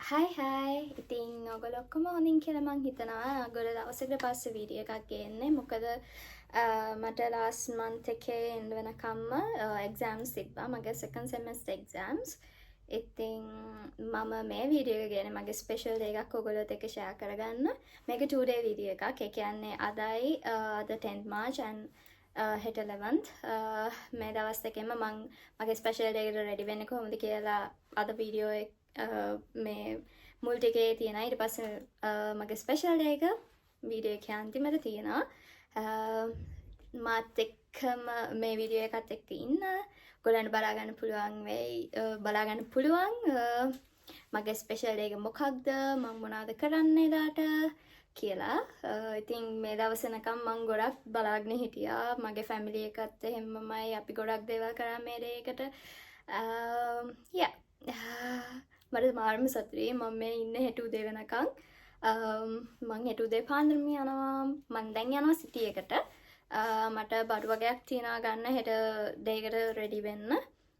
හයි ඉතින් ඔයගොල්ලෝ ඔක්කොම හොඳින් කියලා මං හිතනවා. ඔයගොල්ලෝ දවසකට පස්සේ වීඩියෝ එකක් ගේන්නේ. මොකද මට last month එකේ end වෙනකම්ම exams තිබ්බා. මගේ second semester exams. ඉතින් මම මේ වීඩියෝ එක ගේන්නේ මගේ special day එකක් ඔයගොල්ලොත් එක්ක share කරගන්න. මේක 2-day වීඩියෝ එකක්. ඒ කියන්නේ අදයි the 10th March and හෙට 11th මේ දවස් දෙකෙම මං මගේ ස්පෙෂල් ඩේ එකට රෙඩි වෙන්නේ කොහොමද කියලා අද වීඩියෝ එක මේ මුල් ටිකේ තියෙනවා. ඊට පස්සේ මගේ ස්පෙෂල් ඩේ එක වීඩියෝ එකේ අන්තිමට තියෙනවා. මාත් එක්කම මේ වීඩියෝ එකත් එක්ක ඉන්න ඔයගොල්ලන්ට බලා ගන්න පුළුවන් වෙයි. බලා ගන්න පුළුවන් මගේ ස්පෙෂල් ඩේ එක මොකක්ද, මම මොනවද කරන්නේ එදාට කියලා. ඉතින් මේ දවසනකම් මං ගොඩක් බලාගෙන හිටියා. මගේ ෆැමිලි එකත් එහෙමමයි. අපි ගොඩක් දේවල් කරා මේ ඩේ එකට. මට මාර්ම සතුටුයි. මම මේ ඉන්නේ හෙට උදේ වෙනකන්. මං හෙට උදේ පාන්දරම යනවා. මං දැන් යනවා සිටි එකට. මට බඩු වගේක් තියනවා ගන්න හෙට ඩේ එකට රෙඩි වෙන්න.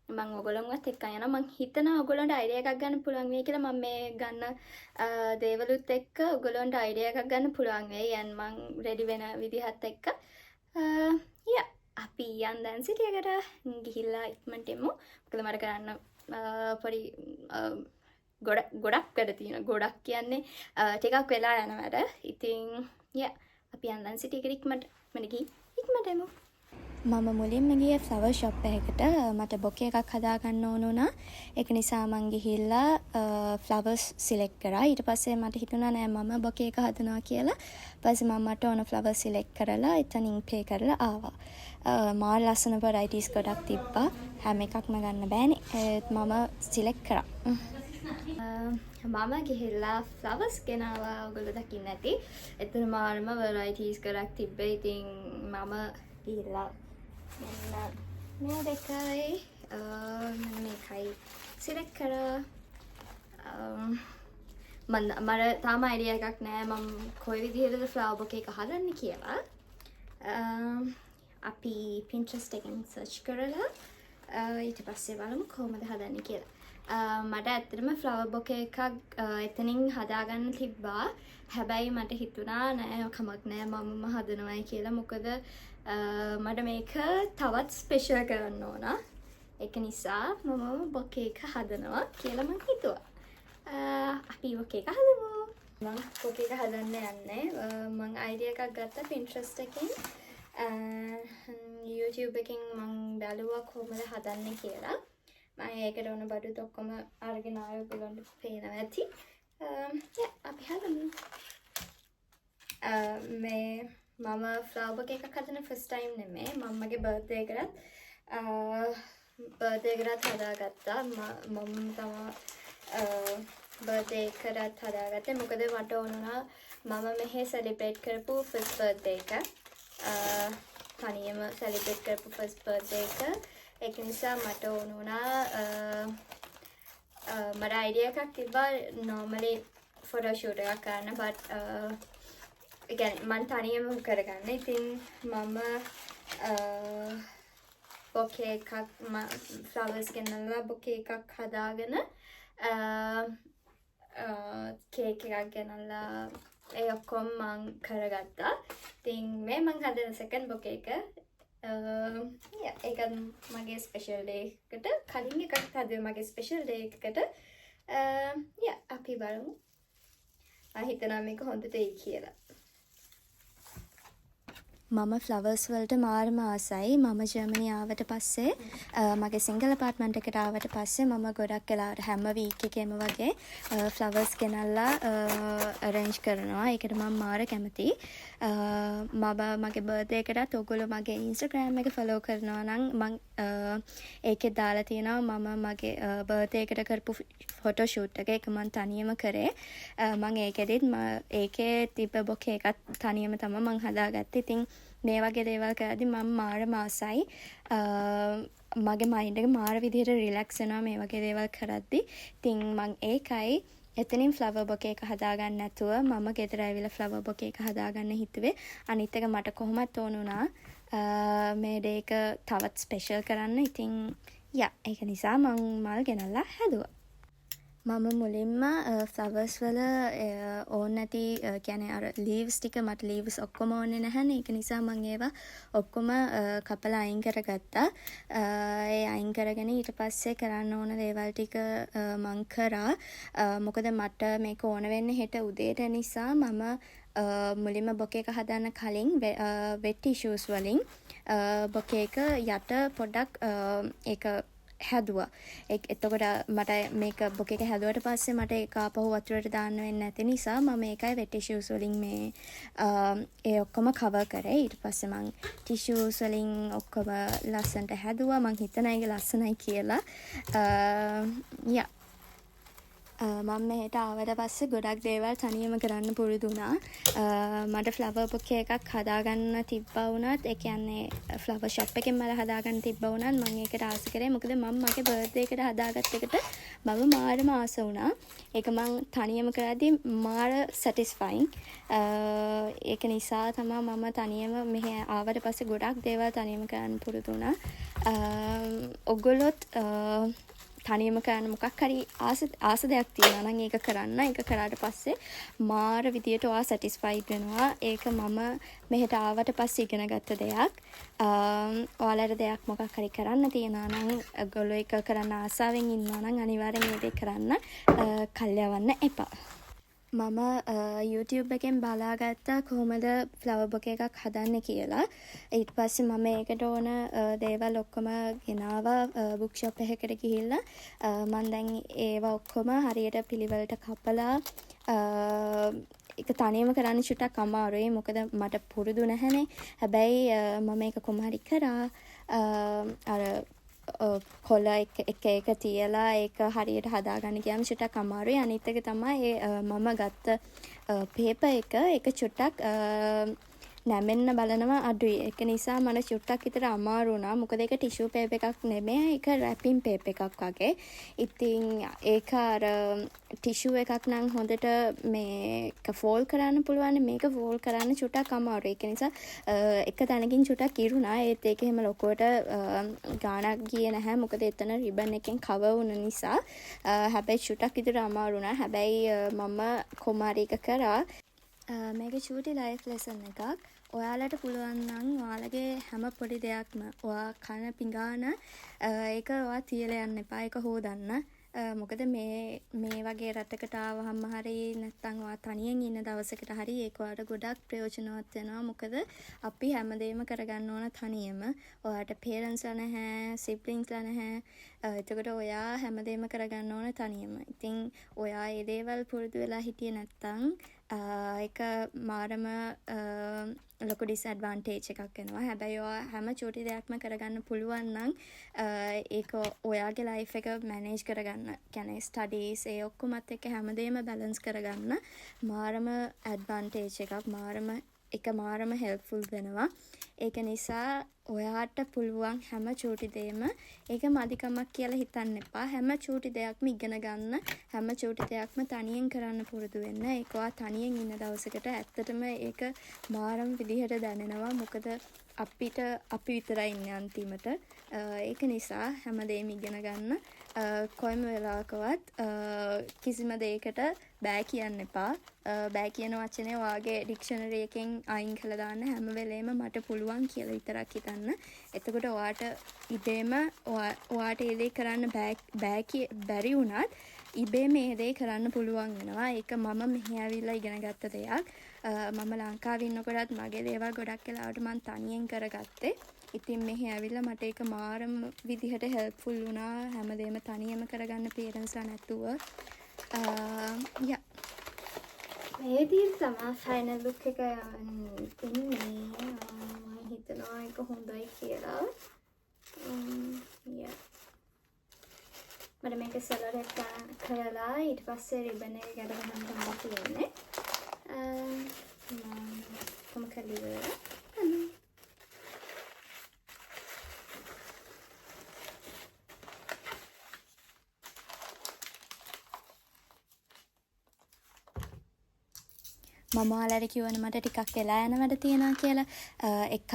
මං ඔයගොල්ලන්වත් එක්ක යනවා. මං හිතනවා ඔයගොල්ලන්ට අයිඩියා එකක් ගන්න පුළුවන් වෙයි කියලා. මම මේ ගන්න දේවලුත් එක්ක ඔයගොල්ලන්ට අයිඩියා එකක් ගන්න පුළුවන් වෙයි. and මං රෙඩි වෙන විදිහත් එක්ක අපි යන් දැන් සිටි එකට ගිහිල්ලා ඉක්මනට එමු. මොකද මට කරන්න පොඩි ගොඩක් වැඩ තියෙනවා. ගොඩක් කියන්නේ ටිකක් වෙලා යන වැඩ. ඉතින් අපි යන් දැන් සිටි එකට ඉක්මනට එමු. මම මුලින්ම ගියේ ෆ්ලවර් ෂොප් එකකට. මට බොකේ එකක් හදාගන්න ඕන වුණා. ඒක නිසා මං ගිහිල්ලා ෆ්ලවර්ස් සිලෙක්ට් කරා. ඊට පස්සේ මට හිතුණා නෑ මම බොකේ එක හදනවා කියලා. ඊපස්සේ මම මට ඕන ෆ්ලවර්ස් සිලෙක්ට් කරලා එතනින් පේ කරලා ආවා. මාර ලස්සන වරයිටිස් ගොඩක් තිබ්බා. හැම එකක්ම ගන්න බෑනේ. මම සිලෙක්ට් කරා. මම ගිහිල්ලා ෆ්ලවර්ස් ගෙනාවා. ඔයගොල්ලෝ දකින්න ඇති. එතන මාරම වරයිටිස් ගොඩක් තිබ්බේ. ඉතින් මම ගිහිල්ලා මේ දෙකයි මේකයි සිලෙක්ට් කරා. මට තාම අයිඩියා එකක් නෑ මම කොයි විදිහටද ෆ්ලවර් බොකේ එක හදන්නේ කියලා. අපි Pinterest එකෙන් සර්ච් කරලා ඊට පස්සේ බලමු කොහොමද හදන්නේ කියලා. මට ඇත්තටම ෆ්ලවර් බොකේ එකක් එතනින් හදාගන්න තිබ්බා. හැබැයි මට හිතුණා නෑ කමක් නෑ මමම හදනවයි කියලා. මොකද මට මේක තවත් ස්පෙෂල් කරන්න ඕන. ඒක නිසා මම බොකේ එක හදනවා කියලා මං හිතුවා. අපි බොකේ එක හදමු. මං බොකේ එක හදන්න යන්නේ. මං අයිඩියා එකක් ගත්තා Pinterest එකෙන්. YouTube එකෙන් මං බැලුවා කොහොමද හදන්නේ කියලා. මම ඒකට ඕන බඩුත් ඔක්කොම අරගෙන ආයෙ ඔයගොල්ලන්ට පේනවා ඇති. අපි හදමු. මේ මම ෆ්ලවර් බොකේ එකක් හදන ෆස්ට් ටයිම් නෙමෙයි. මම මගේ බර්ත්ඩේ එකටත් හදාගත්තා. මම තමයි බර්ත්ඩේ එකටත් හදාගත්තේ. මොකද මට ඕන වුණා මම මෙහෙ සෙලිබ්‍රේට් කරපු ෆස්ට් බර්ත්ඩේ එක. තනියම සෙලිබ්‍රේට් කරපු ෆස්ට් බර්ත්ඩේ එක. ඒක නිසා මට ඕන වුණා මට අයිඩියා එකක් තිබ්බා normally photo shoot එකක් කරන්න. but ඒ කියන්නේ මම තනියම කරගන්න. ඉතින් මම බොකේ එකක් ෆ්ලවර්ස් ගෙනල්ලා බොකේ එකක් හදාගෙන කේක් එකක් ගෙනල්ලා ඒ ඔක්කොම මං කරගත්තා. ඉතින් මේ මං හදන සෙකන්ඩ් බොකේ එක ඒක මගේ ස්පෙෂල් ඩේ එකට කලින් එකක් හදුවේ මගේ ස්පෙෂල් ඩේ එකකට. අපි බලමු. මම හිතනවා මේක හොඳට එයි කියලා. මම ෆ්ලවර්ස් වලට මාරම ආසයි. මම ජර්මනි ආවට පස්සේ මගේ සිංගල් අපාර්ට්මන්ට් එකට ආවට පස්සේ මම ගොඩක් වෙලාවට හැම වීක් එකේම වගේ ෆ්ලවර්ස් ගෙනල්ලා අරේන්ජ් කරනවා. ඒකට මම මාර කැමතියි. මගේ බර්ත්ඩේ එකටත් ඔයගොල්ලෝ මගේ Instagram එක follow කරනවා නම් මම ඒකේ දාලා තියෙනවා මම මගේ බර්ත්ඩේ එකට කරපු ෆොටෝ ෂූට් එක. ඒක මම තනියම කරේ. මම ඒකේ තිබ්බ බොකේ එකත් තනියම තමයි මම හදාගත්තේ. ඉතින් මේ වගේ දේවල් කරද්දි මම මාර මාසයි. මගේ මයින්ඩ් එක මාර විදිහට රිලැක්ස් වෙනවා මේ වගේ දේවල් කරද්දි. ඉතින් මම ඒකයි එතනින් ෆ්ලවර් බොකේ එක හදාගන්න නැතුව මම ගෙදර ඇවිල්ලා ෆ්ලවර් බොකේ එක හදාගන්න හිතුවේ. අනිත් එක මට කොහොමත් ඕන වුණා මේ ඩේ එක තවත් ස්පෙෂල් කරන්න. ඉතින් ඒක නිසා මම මල් ගෙනල්ලා හැදුවා. මම මුලින්ම ෆ්ලවර්ස් වල ඕන නැති කියන්නේ අර ලීව්ස් ටික මට ලීව්ස් ඔක්කොම ඕනේ නැහැනේ. ඒක නිසා මම ඒවා ඔක්කොම කපලා අයින් කරගත්තා. ඒ අයින් කරගෙන ඊට පස්සේ කරන්න ඕන දේවල් ටික මං කරා. මොකද මට මේක ඕන වෙන්නේ හෙට උදේට නිසා මම මුලින්ම බොකේ එක හදන්න කලින් වෙට් ටිෂුස් වලින් බොකේ එක යට පොඩ්ඩක් ඒක හැදුවා. එතකොට මට මේක බොකේ එක හැදුවට පස්සේ මට ඒක ආපහු වතුරට දාන්න වෙන්නේ නැති නිසා මම ඒකයි වෙට් ටිෂුස් වලින් මේ ඒ ඔක්කොම කවර් කරේ. ඊට පස්සේ මං ටිෂුස් වලින් ඔක්කොම ලස්සනට හැදුවා. මං හිතන එක ලස්සනයි කියලා. යා මම මෙහෙට ආවට පස්සේ ගොඩක් දේවල් තනියම කරන්න පුරුදු වුණා. මට ෆ්ලවර් බොකේ එකක් හදාගන්න තිබ්බා වුණත් ඒ කියන්නේ ෆ්ලවර් ෂොප් එකෙන් මල හදාගන්න තිබ්බා වුණත් මම ඒකට ආස කරේ. මොකද මම මගේ බර්ත්ඩේ එකට හදාගත්ත එකට මම මාරම ආස වුණා. ඒක මං තනියම කරද්දී මාර සැටිස්ෆයින්. ඒක නිසා තමයි මම තනියම මෙහෙ ආවට පස්සේ ගොඩක් දේවල් තනියම කරන්න පුරුදු වුණා. ඔයගොල්ලොත් තනියම කරන්න මොකක් හරි ආස දෙයක් තියෙනවා නම් ඒක කරන්න. ඒක කරාට පස්සේ මාර විදියට ඔයා සැටිස්ෆයිඩ් වෙනවා. ඒක මම මෙහෙට ආවට පස්සේ ඉගෙන ගත්ත දෙයක්. ඔයාලට දෙයක් මොකක් හරි කරන්න තියෙනවා නම් ඔයගොල්ලෝ ඒක කරන්න ආසාවෙන් ඉන්නවා නම් අනිවාර්යෙන් මේ දේ කරන්න. කල් යවන්න එපා. මම YouTube එකෙන් බලාගත්තා කොහොමද ෆ්ලවර් බොකේ එකක් හදන්නේ කියලා. ඊට පස්සේ මම ඒකට ඕන දේවල් ඔක්කොම ගෙනාවා බුක් ෂොප් එකකට ගිහිල්ලා. මම දැන් ඒවා ඔක්කොම හරියට පිළිවෙලට කපලා ඒක තනියම කරන්න චුට්ටක් අමාරුයි. මොකද මට පුරුදු නැහැනේ. හැබැයි මම ඒක කොහොම හරි කරා. අර කොළ එක තියලා ඒක හරියට හදාගන්න ගියාම චුට්ටක් අමාරුයි. අනිත් එක තමයි මම ගත්ත පේපර් එක චුට්ටක් නැමෙන්න බලනවා අඩුයි. ඒක නිසා මට චුට්ටක් විතර අමාරු වුණා. මොකද ඒක ටිෂු පේපර් එකක් නෙමෙයි. ඒක රැපින් පේපර් එකක් වගේ. ඉතින් ඒක අර ටිෂු එකක් නම් හොඳට මේක ෆෝල්ඩ් කරන්න පුළුවන්. මේක ෆෝල්ඩ් කරන්න චුට්ටක් අමාරුයි. ඒක නිසා එක තැනකින් චුට්ටක් ඉරුණා. ඒත් ඒක එහෙම ලොකුවට ගාණක් ගියේ නැහැ. මොකද එතන රිබන් එකෙන් කවර් වුණ නිසා. හැබැයි චුට්ටක් විතර අමාරු වුණා. හැබැයි මම කොමාරි එක කරා. මේක චූටි ලයිෆ් ලෙසන් එකක්. ඔයාලට පුළුවන් නම් ඔයාලගේ හැම පොඩි දෙයක්ම ඔයා කන පිඟාන ඒක ඔයා තියලා යන්න එපා. ඒක හොදන්න. මොකද මේ වගේ රටකට ආවහම හරි නැත්නම් ඔයා තනියෙන් ඉන්න දවසකට හරි ඒක ඔයාලට ගොඩක් ප්‍රයෝජනවත් වෙනවා. මොකද අපි හැමදේම කරගන්න ඕන තනියම. ඔයාට පේරන්ට්ස්ලා නැහැ, සිබ්ලින්ග්ස්ලා නැහැ. එතකොට ඔයා හැමදේම කරගන්න ඕන තනියම. ඉතින් ඔයා මේ දේවල් පුරුදු වෙලා හිටියේ නැත්නම් ඒක මාරම ලොකු ඩිස්ඇඩ්වාන්ටේජ් එකක් වෙනවා. හැබැයි ඔයා හැම චූටි දෙයක්ම කරගන්න පුළුවන් නම් ඒක ඔයාගේ ලයිෆ් එක මැනේජ් කරගන්න. කියන්නේ ස්ටඩීස් ඒ ඔක්කොමත් එක්ක හැමදේම බැලන්ස් කරගන්න මාරම ඇඩ්වාන්ටේජ් එකක්. මාරම හෙල්ප්ෆුල් වෙනවා. ඒක නිසා ඔයාට පුළුවන් හැම චූටි දෙයක්ම ඒක මදිකමක් කියලා හිතන්න එපා. හැම චූටි දෙයක්ම ඉගෙන ගන්න. හැම චූටි දෙයක්ම තනියෙන් කරන්න පුරුදු වෙන්න. ඒක ඔයා තනියෙන් ඉන්න දවසකට ඇත්තටම ඒක මාරම විදිහට දැනෙනවා. මොකද අපි විතරයි ඉන්නේ අන්තිමට. ඒක නිසා හැමදේම ඉගෙන ගන්න. කොයිම වෙලාවකවත් කිසිම දෙයකට බෑ කියන්න එපා. බෑ කියන වචනේ ඔයාගේ ඩික්ෂනරි එකෙන් අයින් කරලා දාන්න. හැම වෙලේම මට පුළුවන් කියලා විතරක් හිතන්න. එතකොට ඔයාට ඉබේම ඔයාට ඒ දේ කරන්න බැරි වුණත් ඉබේම මේ දේ කරන්න පුළුවන් වෙනවා. ඒක මම මෙහි ඇවිල්ලා ඉගෙන ගත්ත දෙයක්. මම ලංකාවේ ඉන්නකොටත් මගේ දේවල් ගොඩක් වෙලාවට මම තනියෙන් කරගත්තේ. ඉතින් මෙහි ඇවිල්ලා මට ඒක මාරම විදිහට හෙල්ප්ෆුල් වුණා. හැමදේම තනියම කරගන්න පේරන්ට්ස්ලා නැතුව. මේ විදිහට තමයි ෆයිනල් ලුක් එක ඉන්නේ. මම හිතනවා ඒක හොඳයි කියලා. මට මේක සෙලර් එක කරලා ඊට පස්සේ රිබන් එක ගැට ගන්න තමයි තියෙන්නේ. මම කලිවර මම ඔයාලට කිව්වනේ මට ටිකක් වෙලා යන වැඩ තියෙනවා කියලා. එකක්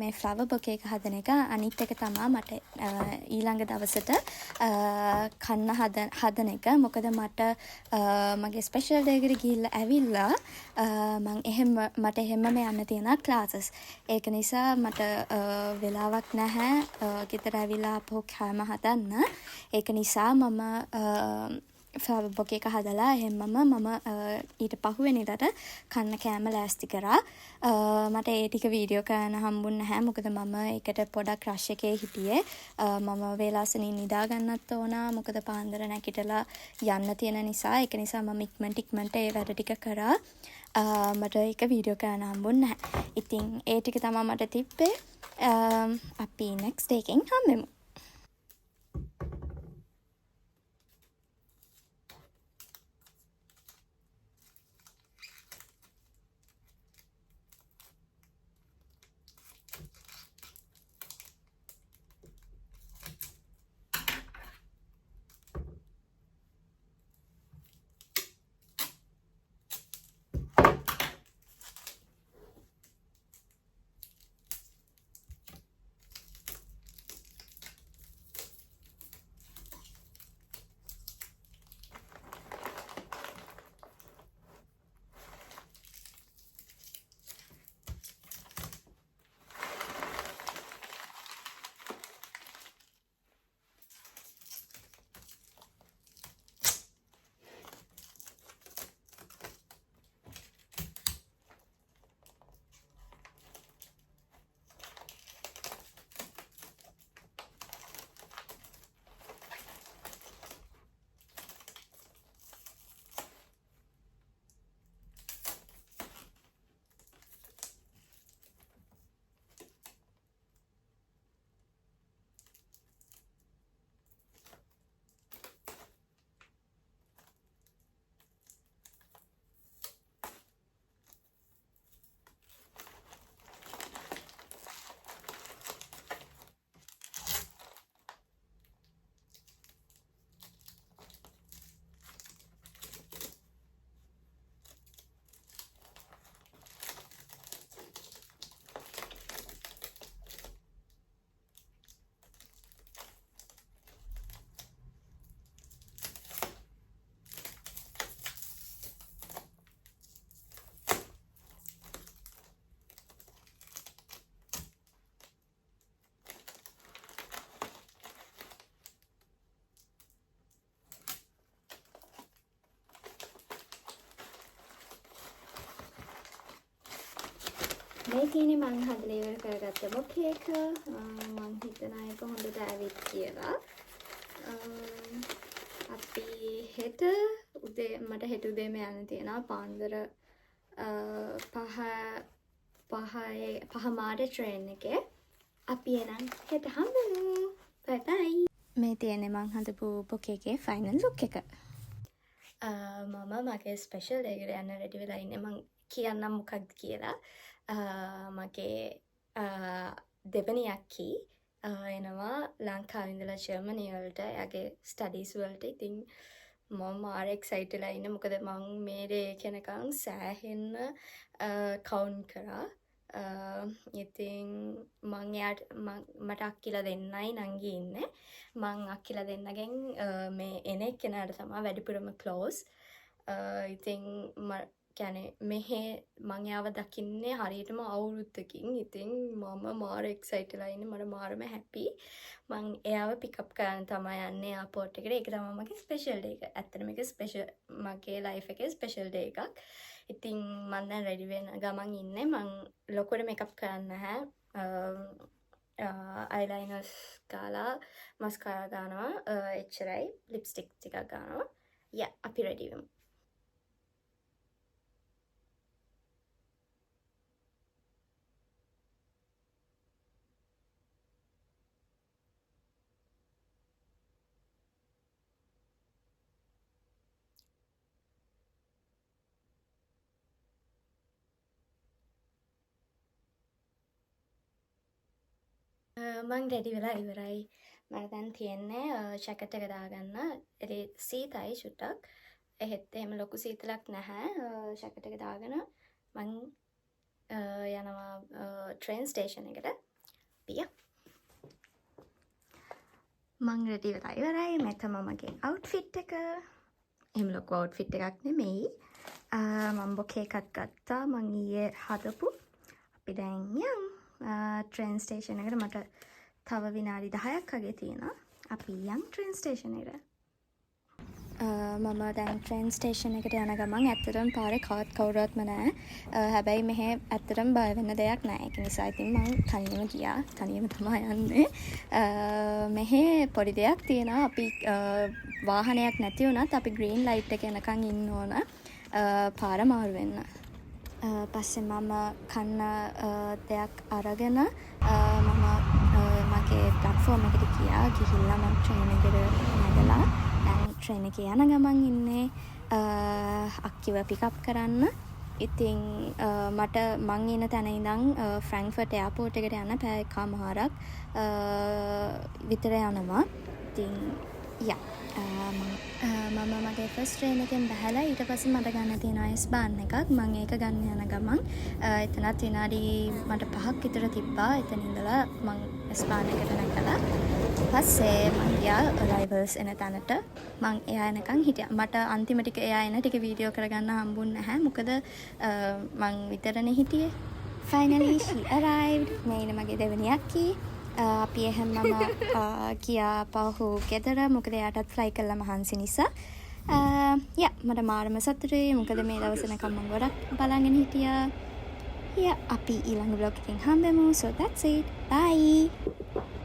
මේ ෆ්ලවර් බොකේ එක හදන එක. අනිත් එක තමයි මට ඊළඟ දවසට කන්න හදන එක. මොකද මගේ ස්පෙෂල් ඩේ එකට ගිහිල්ලා ඇවිල්ලා මට එහෙම්මම යන්න තියෙනවා ක්ලාසස්. ඒක නිසා මට වෙලාවක් නැහැ ගෙදර ඇවිල්ලා ආපහු කෑම හදන්න. ඒක නිසා මම ෆ්ලවර් බොකේ එක හදලා එහෙම්මම මම ඊට පහුවෙනිදට කන්න කෑම ලෑස්ති කරා. මට ඒ ටික වීඩියෝ කරන්න හම්බුන්නේ නැහැ. මොකද මම ඒකට පොඩක් රෂ් එකේ හිටියේ. මම වේලාසනින් නිදා ගන්නත් ඕන. මොකද පාන්දර නැගිටලා යන්න තියෙන නිසා. ඒක නිසා මම ඉක්මනට ඒ වැඩ ටික කරා. මට ඒක වීඩියෝ කරන්න හම්බුන්නේ නැහැ. ඉතින් ඒ ටික තමයි මට තිබ්බේ. අපි next day එකෙන් හම්බෙමු. මේ තියෙන්නේ මං හදලා ඉවර කරගත්ත බොකේ එක. මං හිතන අයක හොඳට ඇවිත් කියලා. අපි හෙට උදේ මට හෙට උදේම යන්න තියෙනවා පාන්දර 5 මාට ට්‍රේන් එකේ. අපි එනම් හෙට හම්බෙමු. බයි බයි. මේ තියෙන්නේ මං හදපු බොකේ එකේ ෆයිනල් ලුක් එක. මම මගේ ස්පෙෂල් ඩේ එකට යන්න රෙඩි වෙලා ඉන්නේ. මං කියන්නම් මොකක්ද කියලා. මගේ දෙවනි අක්කී එනවා ලංකාවේ ඉඳලා ජර්මනි වලට එයාගේ ස්ටඩීස් වලට. ඉතින් මම මාර එක්සයිට් වෙලා ඉන්නේ. මොකද මං මේ ඩේ කෙනකන් සෑහෙන්න කවුන්ට් කරා. ඉතින් මට අක්කිලා දෙන්නයි නංගි ඉන්නේ. මං අක්කිලා දෙන්නගෙන් මේ එන එක්කෙනාට තමයි වැඩිපුරම ක්ලෝස්. ඉතින් කියන්නේ මෙහෙ මං එයාව දකින්නේ හරියටම අවුරුද්දකින්. ඉතින් මම මාර එක්සයිට් වෙලා ඉන්නේ. මට මාරම හැපි. මං එයාව පිකප් කරන්න තමයි යන්නේ එයාපෝට් එකට. ඒක තමයි මගේ ස්පෙෂල් ඩේ එක. ඇත්තටම මේක ස්පෙෂල් මගේ ලයිෆ් එකේ ස්පෙෂල් ඩේ එකක්. ඉතින් මං දැන් රෙඩි වෙන ගමන් ඉන්නේ. මං ලොකුවට මේකප් කරන්නේ නැහැ. අයිලයිනර්ස් ගාලා මස්කාරා ගන්නවා. එච්චරයි. ලිප්ස්ටික් ටිකක් ගන්නවා. යා අපි රෙඩි වෙමු. මං රෙඩි වෙලා ඉවරයි. මට දැන් තියෙන්නේ ජැකට් එක දාගන්න. සීතයි චුට්ටක්. එහෙත් එහෙම ලොකු සීතලක් නැහැ. ජැකට් එක දාගෙන මං යනවා ට්‍රේන් ස්ටේෂන් එකට. පියා මං රෙඩි වෙලා ඉවරයි. මේ තමයි මගේ අවුට්ෆිට් එක. එහෙම ලොකු අවුට්ෆිට් එකක් නෙමෙයි. මම බොකේ එකක් ගත්තා. මං ඊයේ හදපු. අපි දැන් යමු ට්‍රේන් ස්ටේෂන් එකට. මට තව විනාඩි 10ක් වගේ තියෙනවා. අපි යමු ට්‍රේන් ස්ටේෂන් එකට. මම දැන් ට්‍රේන් ස්ටේෂන් එකට යන ගමන් ඇත්තටම පාරේ කවුරුවත්ම නැහැ. හැබැයි මෙහෙ ඇත්තටම බය වෙන්න දෙයක් නැහැ. ඒක නිසා ඉතින් මම තනියම ගියා. තනියම තමයි යන්නේ. මෙහෙ පොඩි දෙයක් තියෙනවා. අපි වාහනයක් නැති වුණත් අපි ග්‍රීන් ලයිට් එක එනකන් ඉන්න ඕන. පාර මාරු වෙන්න. පස්සේ මම කන්න දෙයක් අරගෙන මම මගේ ප්ලැට්ෆෝම් එකට ගියා. ගිහිල්ලා මම ට්‍රේන් එකට නැගලා ට්‍රේන් එකේ යන ගමන් ඉන්නේ. අක්කිව පිකප් කරන්න. ඉතින් මට මං ඉන්න තැන ඉඳන් ෆ්‍රැන්ක්ෆර්ට් එයාපෝට් එකට යන්න පැය එකමාරක් විතර යනවා. ඉතින් මම මගේ ෆස්ට් ට්‍රේන් එකෙන් බැහැලා ඊට පස්සේ මට ගන්න තියෙන අයිස් බාන් එකක්. මං ඒක ගන්න යන ගමන් එතනත් විනාඩි මට 5ක් විතර තිබ්බා. එතන ඉඳලා මං අයිස් බාන් එකට නැගලා පස්සේ මං ගියා අරයිවල්ස් එන තැනට. මං එයා එනකන් හිටියා. මට අන්තිම ටික එයා එන ටික වීඩියෝ කරගන්න හම්බුන්නේ නැහැ. මොකද මං විතරනේ හිටියේ. Finally she arrived. මේ ඉන්න මගේ දෙවෙනි අක්කී. අපි එහෙම මම ගියා පහු ගෙදර. මොකද එයාටත් ෆ්ලයි කළා මහන්සි නිසා. මට මාරම සතුටුයි. මොකද මේ දවස් වෙනකම් මම ගොඩක් බලගෙන හිටියා. අපි ඊළඟ vlog එකෙන් හම්බෙමු. So that's it. Bye.